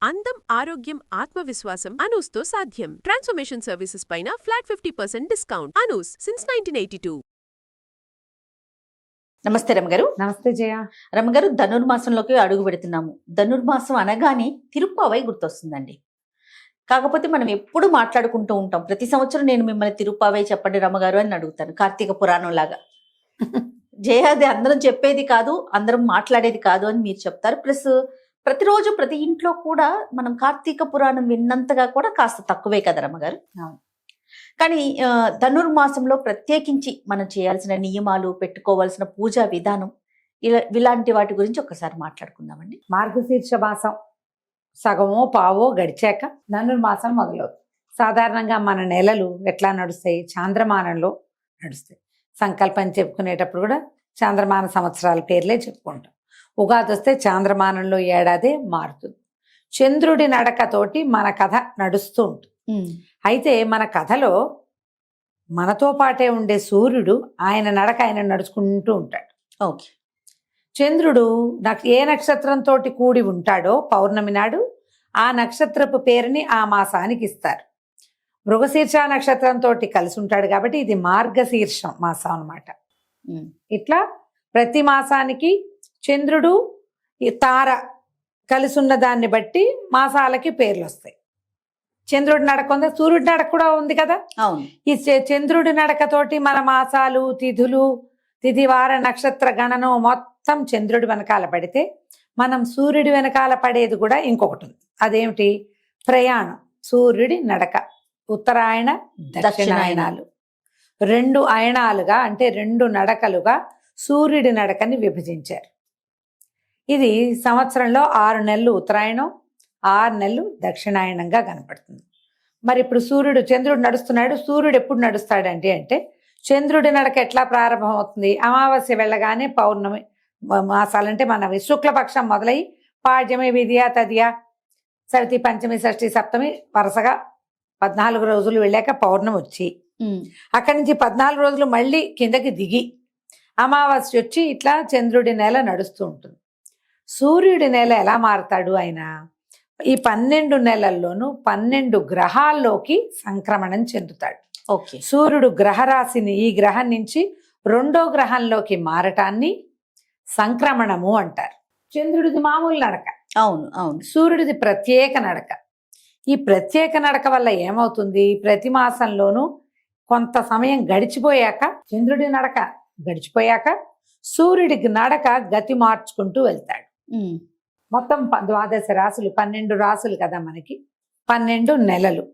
అందం, ఆరోగ్యం, ఆత్మవిశ్వాసం అనూస్తో సాధ్యం. ట్రాన్స్ఫర్మేషన్ సర్వీసెస్ పైన ఫ్లాట్ 50% డిస్కౌంట్. అనూస్ సిన్స్ 1982. నమస్తే రమగారు. నమస్తే జయ. రమగారు, ధనుర్మాసంలోకి అడుగు పెడుతున్నాము. ధనుర్మాసం అనగానే తిరుప్పావై గుర్తొస్తుందండి. కాకపోతే మనం ఎప్పుడు మాట్లాడుకుంటూ ఉంటాం. ప్రతి సంవత్సరం నేను మిమ్మల్ని తిరుప్పావై చెప్పండి రమగారు అని అడుగుతాను, కార్తీక పురాణం లాగా. జయ, అది అందరం చెప్పేది కాదు, అందరం మాట్లాడేది కాదు అని మీరు చెప్తారు. ప్లస్ ప్రతిరోజు ప్రతి ఇంట్లో కూడా మనం కార్తీక పురాణం విన్నంతగా కూడా కాస్త తక్కువే కదా రమగారు. కానీ ధనుర్మాసంలో ప్రత్యేకించి మనం చేయాల్సిన నియమాలు, పెట్టుకోవాల్సిన పూజా విధానం, ఇలాంటి వాటి గురించి ఒకసారి మాట్లాడుకుందామండి. మార్గశీర్ష మాసం సగమో పావో గడిచాక ధనుర్మాసం మొదలవుతుంది. సాధారణంగా మన నెలలు ఎట్లా నడుస్తాయి? చాంద్రమానంలో నడుస్తాయి. సంకల్పం చెప్పుకునేటప్పుడు కూడా చాంద్రమాన సంవత్సరాల పేర్లే చెప్పుకుంటాం. ఉగాది వస్తే చాంద్రమానంలో ఏడాది మారుతుంది. చంద్రుడి నడకతోటి మన కథ నడుస్తూ ఉంటుంది. అయితే మన కథలో మనతో పాటే ఉండే సూర్యుడు ఆయన నడక ఆయన నడుచుకుంటూ ఉంటాడు. ఓకే. చంద్రుడు ఏ నక్షత్రంతో కూడి ఉంటాడో పౌర్ణమి నాడు ఆ నక్షత్రపు పేరుని ఆ మాసానికి ఇస్తారు. మృగశీర్ష నక్షత్రంతో కలిసి ఉంటాడు కాబట్టి ఇది మార్గశీర్షం మాసం అన్నమాట. ఇట్లా ప్రతి మాసానికి చంద్రుడు తార కలిసి ఉన్న దాన్ని బట్టి మాసాలకి పేర్లు వస్తాయి. చంద్రుడి నడక ఉంది, సూర్యుడి నడక కూడా ఉంది కదా. ఈ చంద్రుడి నడకతోటి మన మాసాలు, తిథులు, తిథివార నక్షత్ర గణనం మొత్తం చంద్రుడి వెనకాల పడితే మనం సూర్యుడి వెనకాల పడేది కూడా ఇంకొకటి ఉంది. అదేమిటి? ప్రయాణం. సూర్యుడి నడక ఉత్తరాయణ, దక్షిణాయనాలు, రెండు అయనాలుగా అంటే రెండు నడకలుగా సూర్యుడి నడకని విభజించారు. ఇది సంవత్సరంలో 6 నెలలు ఉత్తరాయణం, 6 నెలలు దక్షిణాయనంగా కనపడుతుంది. మరి ఇప్పుడు చంద్రుడు నడుస్తున్నాడు. సూర్యుడు ఎప్పుడు నడుస్తాడంటే అంటే చంద్రుడి నడక ఎట్లా ప్రారంభం అవుతుంది? అమావాస్య వెళ్ళగానే పౌర్ణమి మాసాలంటే మనవి శుక్లపక్షం మొదలై పాడ్యమి, విద్య, తదియ, సవితి, పంచమి, షష్ఠి, సప్తమి వరుసగా 14 రోజులు వెళ్ళాక పౌర్ణమి వచ్చి అక్కడి నుంచి 14 రోజులు మళ్ళీ కిందకి దిగి అమావాస్య వచ్చి ఇట్లా చంద్రుడి నెల నడుస్తూ ఉంటుంది. సూర్యుడి నెల ఎలా మారుతాడు? ఆయన ఈ 12 నెలల్లోనూ 12 గ్రహాల్లోకి సంక్రమణం చెందుతాడు. ఓకే. సూర్యుడు గ్రహరాశిని ఈ గ్రహం నుంచి 2వ గ్రహంలోకి మారటాన్ని సంక్రమణము అంటారు. చంద్రుడిది మామూలు నడక. అవును అవును. సూర్యుడిది ప్రత్యేక నడక. ఈ ప్రత్యేక నడక వల్ల ఏమవుతుంది? ప్రతి మాసంలోనూ కొంత సమయం గడిచిపోయాక, చంద్రుడి నడక గడిచిపోయాక సూర్యుడికి నడక గతి మార్చుకుంటూ వెళ్తాడు. మొత్తం 12 రాసులు, 12 రాసులు కదా మనకి, 12 నెలలు.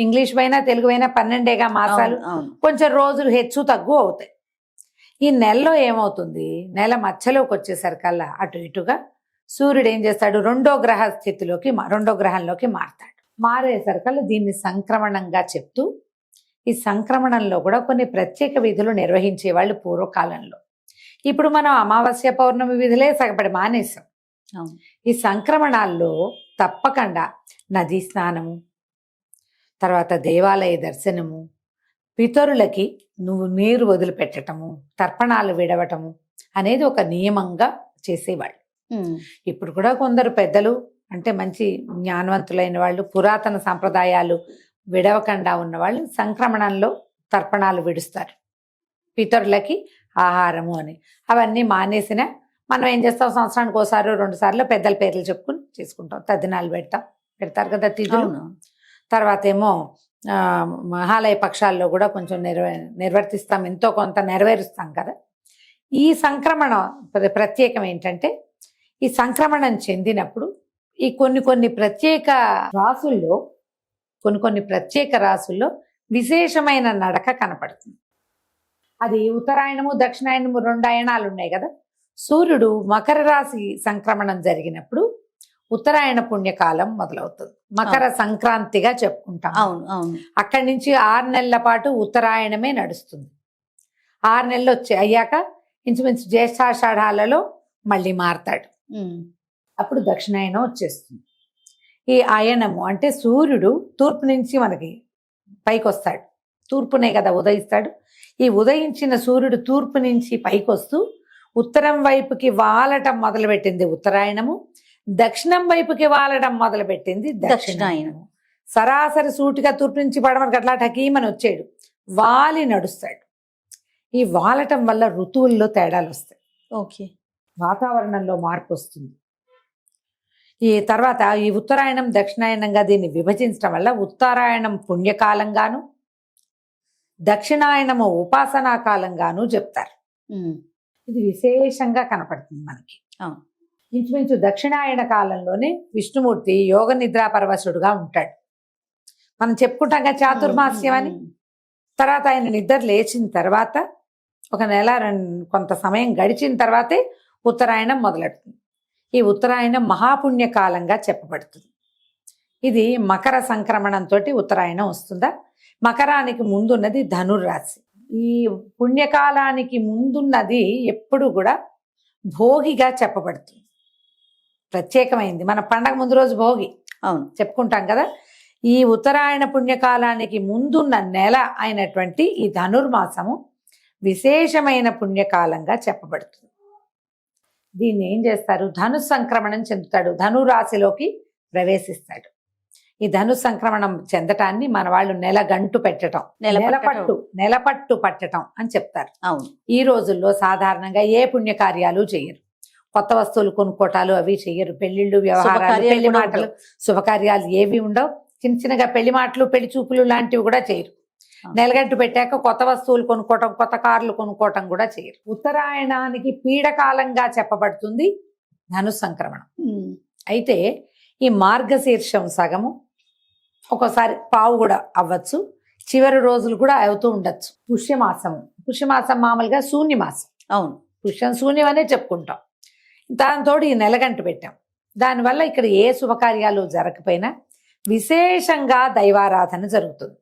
ఇంగ్లీష్ పైన తెలుగు పైన 12గా మాసాలు. కొంచెం రోజులు హెచ్చు తగ్గు అవుతాయి. ఈ నెలలో ఏమవుతుంది? నెల మధ్యలోకి వచ్చేసరికల్లా అటు ఇటుగా సూర్యుడు ఏం చేస్తాడు? 2వ గ్రహ స్థితిలోకి 2వ గ్రహంలోకి మారతాడు. మారేసరికల్లా దీన్ని సంక్రమణంగా చెప్తూ, ఈ సంక్రమణంలో కూడా కొన్ని ప్రత్యేక విధులు నిర్వహించేవాళ్ళు పూర్వకాలంలో. ఇప్పుడు మనం అమావాస్య, పౌర్ణమి విధులే సగపడి మానేసాం. ఈ సంక్రమణాల్లో తప్పకుండా నదీ స్నానము, తర్వాత దేవాలయ దర్శనము, పితరులకి నీరు వదిలిపెట్టటము, తర్పణాలు విడవటము అనేది ఒక నియమంగా చేసేవాళ్ళు. ఇప్పుడు కూడా కొందరు పెద్దలు అంటే మంచి జ్ఞానవంతులైన వాళ్ళు, పురాతన సంప్రదాయాలు విడవకుండా ఉన్నవాళ్ళు సంక్రమణంలో తర్పణాలు విడుస్తారు, పితరులకి ఆహారము అని. అవన్నీ మానేసిన మనం ఏం చేస్తాం? సంవత్సరానికి ఒకసారి 2 సార్లు పెద్దల పేర్లు చెప్పుకుని చేసుకుంటాం. తద్దినాలు పెడతారు కదా తిథులు. తర్వాత ఏమో మహాలయ పక్షాల్లో కూడా కొంచెం నిర్వర్తిస్తాం, ఎంతో కొంత నెరవేరుస్తాం కదా. ఈ సంక్రమణం ప్రత్యేకం ఏంటంటే, ఈ సంక్రమణం చెందినప్పుడు ఈ కొన్ని ప్రత్యేక రాసుల్లో విశేషమైన నడక కనపడుతుంది. అది ఉత్తరాయణము, దక్షిణాయనము 2 అయనాలు ఉన్నాయి కదా. సూర్యుడు మకర రాశి సంక్రమణం జరిగినప్పుడు ఉత్తరాయణ పుణ్యకాలం మొదలవుతుంది. మకర సంక్రాంతిగా చెప్పుకుంటాం. అవును అవును. అక్కడి నుంచి 6 నెలల పాటు ఉత్తరాయణమే నడుస్తుంది. 6 నెలలు అయ్యాక ఇంచుమించు జ్యేష్ఠాషాఢాలలో మళ్ళీ మారతాడు. అప్పుడు దక్షిణాయనం వచ్చేస్తుంది. ఈ అయనము అంటే సూర్యుడు తూర్పు నుంచి మనకి పైకి వస్తాడు. తూర్పునే కదా ఉదయిస్తాడు. ఈ ఉదయించిన సూర్యుడు తూర్పు నుంచి పైకి వస్తూ ఉత్తరం వైపుకి వాలటం మొదలుపెట్టింది ఉత్తరాయణము. దక్షిణం వైపుకి వాలడం మొదలుపెట్టింది దక్షిణాయనం. సరాసరి సూటిగా తూర్పు నుంచి పడమరకు అట్లా టకీమని వచ్చాడు, వాలి నడుస్తాడు. ఈ వాలటం వల్ల ఋతువుల్లో తేడాలు వస్తాయి, ఓకే, వాతావరణంలో మార్పు వస్తుంది. ఈ తర్వాత ఈ ఉత్తరాయణం దక్షిణాయనంగా దీన్ని విభజించడం వల్ల ఉత్తరాయణం పుణ్యకాలంగాను దక్షిణాయనము ఉపాసనా కాలంగాను చెప్తారు. ఇది విశేషంగా కనపడుతుంది మనకి. ఇంచుమించు దక్షిణాయన కాలంలోనే విష్ణుమూర్తి యోగ నిద్రా పరవశుడుగా ఉంటాడు. మనం చెప్పుకుంటాం కదా చాతుర్మాస్యం అని. తర్వాత ఆయన నిద్ర లేచిన తర్వాత ఒక నెల కొంత సమయం గడిచిన తర్వాతే ఉత్తరాయణం మొదలెడుతుంది. ఈ ఉత్తరాయణం మహాపుణ్యకాలంగా చెప్పబడుతుంది. ఇది మకర సంక్రమణంతో ఉత్తరాయణం వస్తుందా. మకరానికి ముందున్నది ధనుర్రాశి. ఈ పుణ్యకాలానికి ముందున్నది ఎప్పుడు కూడా భోగిగా చెప్పబడుతుంది, ప్రత్యేకమైంది. మన పండగ ముందు రోజు భోగి అవును చెప్పుకుంటాం కదా. ఈ ఉత్తరాయణ పుణ్యకాలానికి ముందున్న నెల అయినటువంటి ఈ ధనుర్మాసము విశేషమైన పుణ్యకాలంగా చెప్పబడుతుంది. దీన్ని ఏం చేస్తారు, ధను సంక్రమణం చెందుతాడు, ధనురాశిలోకి ప్రవేశిస్తాడు. ఈ ధను సంక్రమణం చెందటాన్ని మన వాళ్ళు నెలగంటు పెట్టడం, నెలపట్టు పట్టడం అని చెప్తారు. అవును, ఈ రోజుల్లో సాధారణంగా ఏ పుణ్యకార్యాలు చేయరు, కొత్త వస్తువులు కొనుక్కోటాలు అవి చెయ్యరు, పెళ్లిళ్ళు వ్యవహారాలు పెళ్లి మాటలు శుభకార్యాలు ఏవి ఉండవు. చిన్న చిన్నగా పెళ్లి మాటలు పెళ్లి చూపులు లాంటివి కూడా చేయరు. నెలగంటు పెట్టాక కొత్త వస్తువులు కొనుక్కోవటం, కొత్త కార్లు కొనుక్కోవటం కూడా చేయరు. ఉత్తరాయణానికి పీడకాలంగా చెప్పబడుతుంది ధను సంక్రమణం. అయితే ఈ మార్గశీర్షం సగము, ఒక్కోసారి పావు కూడా అవ్వచ్చు, చివరి రోజులు కూడా అవుతూ ఉండొచ్చు. పుష్యమాసం మామూలుగా శూన్యమాసం. అవును, పుష్యం శూన్యం అనే చెప్పుకుంటాం. దాంతో ఈ నెలగంట పెట్టాం. దానివల్ల ఇక్కడ ఏ శుభకార్యాలు జరగకపోయినా విశేషంగా దైవారాధన జరుగుతుంది.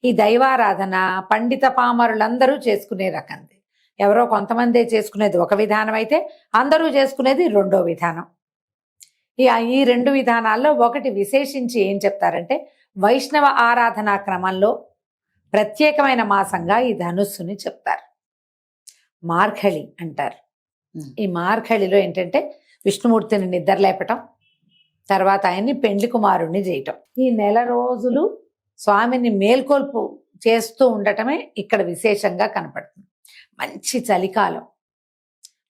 ఈ దైవారాధన పండిత పామరులందరూ చేసుకునే రకంది. ఎవరో కొంతమందే చేసుకునేది ఒక విధానం అయితే అందరూ చేసుకునేది రెండో విధానం. ఈ రెండు విధానాల్లో ఒకటి విశేషించి ఏం చెప్తారంటే, వైష్ణవ ఆరాధనా క్రమంలో ప్రత్యేకమైన మాసంగా ఈ ధనుస్సుని చెప్తారు. మార్గళి అంటారు. ఈ మార్గళిలో ఏంటంటే విష్ణుమూర్తిని నిద్రలేపటం, తర్వాత ఆయన్ని పెండ్లి కుమారుణ్ణి చేయటం. ఈ నెల రోజులు స్వామిని మేల్కొల్పు చేస్తూ ఉండటమే ఇక్కడ విశేషంగా కనపడుతుంది. మంచి చలికాలం,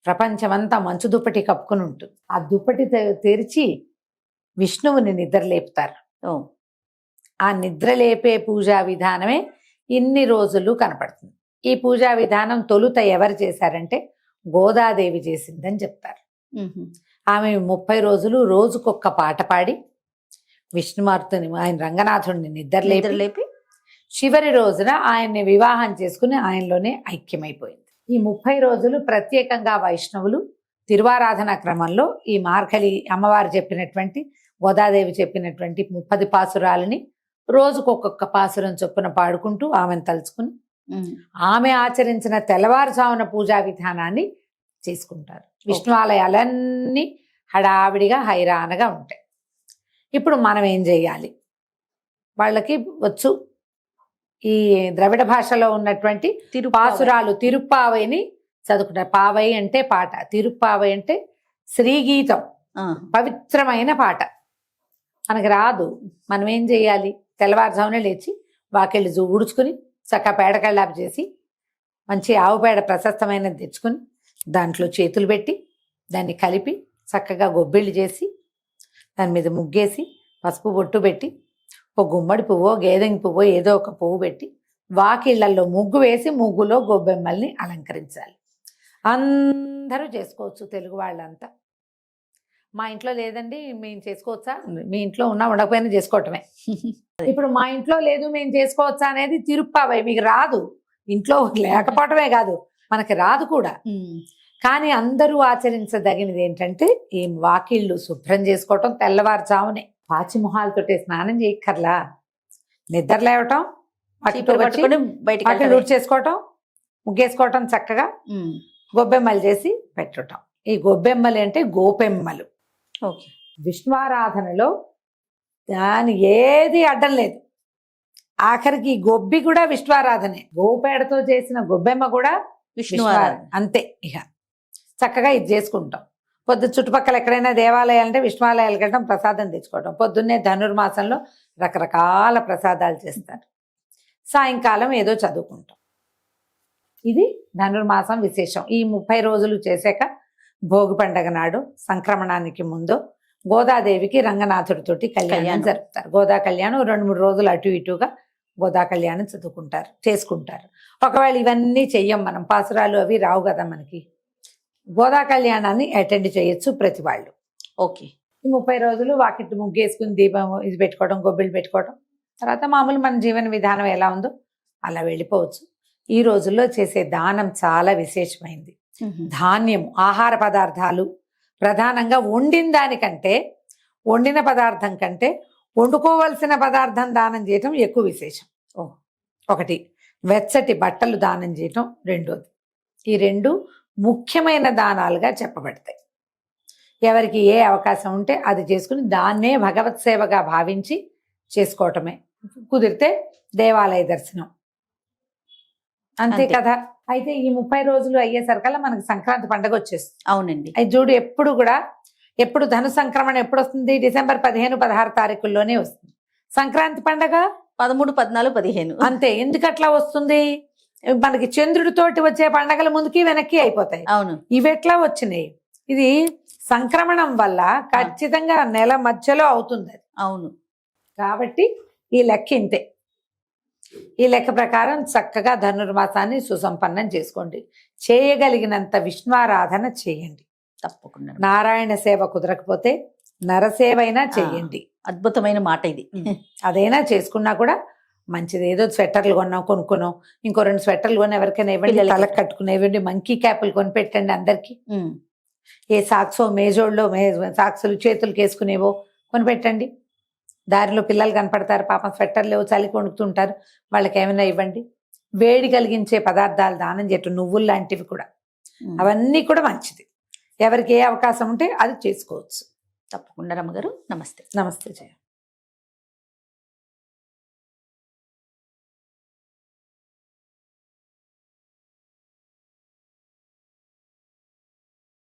ప్రపంచమంతా మంచు దుప్పటి కప్పుకుని ఉంటుంది. ఆ దుప్పటి తెరిచి విష్ణువుని నిద్రలేపుతారు. ఆ నిద్రలేపే పూజా విధానమే ఇన్ని రోజులు కనపడుతుంది. ఈ పూజా విధానం తొలుత ఎవరు చేశారంటే గోదాదేవి చేసిందని చెప్తారు. ఆమె 30 రోజులు రోజుకొక్క పాట పాడి విష్ణుమూర్తిని, ఆయన రంగనాథుడిని నిద్రలేపి చివరి రోజున ఆయన్ని వివాహం చేసుకుని ఆయనలోనే ఐక్యమైపోయింది. ఈ 30 రోజులు ప్రత్యేకంగా వైష్ణవులు తిరువారాధన క్రమంలో ఈ మార్గళి అమ్మవారు చెప్పినటువంటి, గోదాదేవి చెప్పినటువంటి 30 పాసురాలని రోజుకొక్కొక్క పాసురం చొప్పున పాడుకుంటూ ఆమెను తలుచుకుని ఆమె ఆచరించిన తెల్లవారుజామున పూజా విధానాన్ని చేసుకుంటారు. విష్ణు ఆలయాలన్నీ హడావిడిగా హైరానగా ఉంటాయి. ఇప్పుడు మనం ఏం చేయాలి, వాళ్ళకి వచ్చు ఈ ద్రవిడ భాషలో ఉన్నటువంటి పాసురాలు తిరుప్పావైని చదువుకుంటారు. పావై అంటే పాట, తిరుప్పావై అంటే శ్రీగీతం, పవిత్రమైన పాట. మనకి రాదు, మనం ఏం చేయాలి, తెల్లవారుజామునే లేచి వాకిళ్ళు ఊడ్చుకుని చక్కగా పేడకళ్ళాపు చేసి మంచి ఆవు పేడ ప్రశస్తమైనది తెచ్చుకుని దాంట్లో చేతులు పెట్టి దాన్ని కలిపి చక్కగా గొబ్బిళ్ళు చేసి దాని మీద ముగ్గేసి పసుపు బొట్టు పెట్టి ఒక గుమ్మడి పువ్వో గేదెంగి పువ్వో ఏదో ఒక పువ్వు పెట్టి వాకిళ్లలో ముగ్గు వేసి ముగ్గులో గొబ్బెమ్మల్ని అలంకరించాలి. అందరూ చేసుకోవచ్చు, తెలుగు వాళ్ళంతా. మా ఇంట్లో లేదండి మేము చేసుకోవచ్చా, మీ ఇంట్లో ఉన్నా ఉండకపోయినా చేసుకోవటమే. ఇప్పుడు మా ఇంట్లో లేదు మేము చేసుకోవచ్చా అనేది తిరుప్పావై. మీకు రాదు, ఇంట్లో లేకపోవటమే కాదు మనకి రాదు కూడా. కానీ అందరూ ఆచరించదగినది ఏంటంటే ఈ వాకిళ్ళు శుభ్రం చేసుకోవటం, తెల్లవారుజామునే పాచిమొహాలతోటే స్నానం చేయక్కర్లా, నిద్ర లేవటం, వాకిళ్ళు చేసుకోవటం, ముగ్గేసుకోవటం, చక్కగా గొబ్బెమ్మలు చేసి పెట్టడం. ఈ గొబ్బెమ్మలు అంటే గోపెమ్మలు. విష్ణువారాధనలో దాని ఏది అడ్డం లేదు. ఆఖరికి ఈ గొబ్బి కూడా విష్ణువారాధనే. గోపేడతో చేసిన గొబ్బెమ్మ కూడా విష్ణువారాధన. అంతే. ఇక చక్కగా ఇది చేసుకుంటాం. పొద్దు చుట్టుపక్కల ఎక్కడైనా దేవాలయాలంటే విష్ణువాలయాలకు వెళ్ళడం, ప్రసాదం తెచ్చుకోవడం. పొద్దున్నే ధనుర్మాసంలో రకరకాల ప్రసాదాలు చేస్తారు. సాయంకాలం ఏదో చదువుకుంటాం. ఇది ధనుర్మాసం విశేషం. ఈ 30 రోజులు చేశాక భోగి పండగ నాడు సంక్రమణానికి ముందు గోదాదేవికి రంగనాథుడితోటి కళ్యాణం జరుపుతారు. గోదా కళ్యాణం 2-3 రోజులు అటు ఇటుగా గోదా కళ్యాణం చేసుకుంటారు. ఒకవేళ ఇవన్నీ చెయ్యం, మనం పాసురాలు అవి రావు కదా మనకి, గోదా కళ్యాణాన్ని అటెండ్ చేయొచ్చు ప్రతి వాళ్ళు. ఓకే. ఈ 30 రోజులు వాకిట్టు ముగ్గేసుకుని దీపం ఇది పెట్టుకోవడం, గొబ్బిళ్ళు పెట్టుకోవడం, తర్వాత మామూలు మన జీవన విధానం ఎలా ఉందో అలా వెళ్ళిపోవచ్చు. ఈ రోజుల్లో చేసే దానం చాలా విశేషమైంది. ధాన్యం, ఆహార పదార్థాలు, ప్రధానంగా వండిన పదార్థం కంటే వండుకోవలసిన పదార్థం దానం చేయటం ఎక్కువ విశేషం. ఒకటి వెచ్చటి బట్టలు దానం చేయటం, రెండోది. ఈ 2 ముఖ్యమైన దానాలుగా చెప్పబడతాయి. ఎవరికి ఏ అవకాశం ఉంటే అది చేసుకుని దాన్నే భగవత్ సేవగా భావించి చేసుకోవటమే. కుదిరితే దేవాలయ దర్శనం, అంతే కదా. అయితే ఈ 30 రోజులు అయ్యేసరికల్లా మనకి సంక్రాంతి పండుగ వచ్చేస్తుంది. అవునండి. అది చూడు, ఎప్పుడు ధను సంక్రమణ ఎప్పుడు వస్తుంది? డిసెంబర్ 15-16 తారీఖుల్లోనే వస్తుంది. సంక్రాంతి పండగ 13, 14, 15 అంతే. ఎందుకు అట్లా వస్తుంది? మనకి చంద్రుడితోటి వచ్చే పండగల ముందుకి వెనక్కి అయిపోతాయి. అవును. ఇవి ఎట్లా వచ్చినాయి? ఇది సంక్రమణం వల్ల ఖచ్చితంగా నెల మధ్యలో అవుతుంది అది. అవును. కాబట్టి ఈ లెక్క ఇంతే. ఈ లెక్క ప్రకారం చక్కగా ధనుర్మాసాన్ని సుసంపన్నం చేసుకోండి. చేయగలిగినంత విష్ణువారాధన చేయండి. తప్పకుండా. నారాయణ సేవ కుదరకపోతే నరసేవ అయినా చేయండి. అద్భుతమైన మాట ఇది. అదైనా చేసుకున్నా కూడా మంచిది. ఏదో స్వెటర్లు కొనుక్కున్నాం, ఇంకో 2 స్వెటర్లు కొని ఎవరికైనా ఇవ్వండి, తలకు కట్టుకునేవ్వండి, మంకీ క్యాపులు కొని పెట్టండి అందరికి. ఏ సాక్సో మేజోళ్ళలో సాక్సులు చేతులకు వేసుకునేవో కొనిపెట్టండి. దారిలో పిల్లలు కనపడతారు, పాపం స్వెట్టర్లు లేవు, చలికి వణుకుతుంటారు, వాళ్ళకి ఏమైనా ఇవ్వండి. వేడి కలిగించే పదార్థాలు దానం చేయటం, నువ్వులు లాంటివి కూడా, అవన్నీ కూడా మంచిది. ఎవరికి ఏ అవకాశం ఉంటే అది చేసుకోవచ్చు. తప్పకుండా రమ్మగారు. నమస్తే. నమస్తే జయ.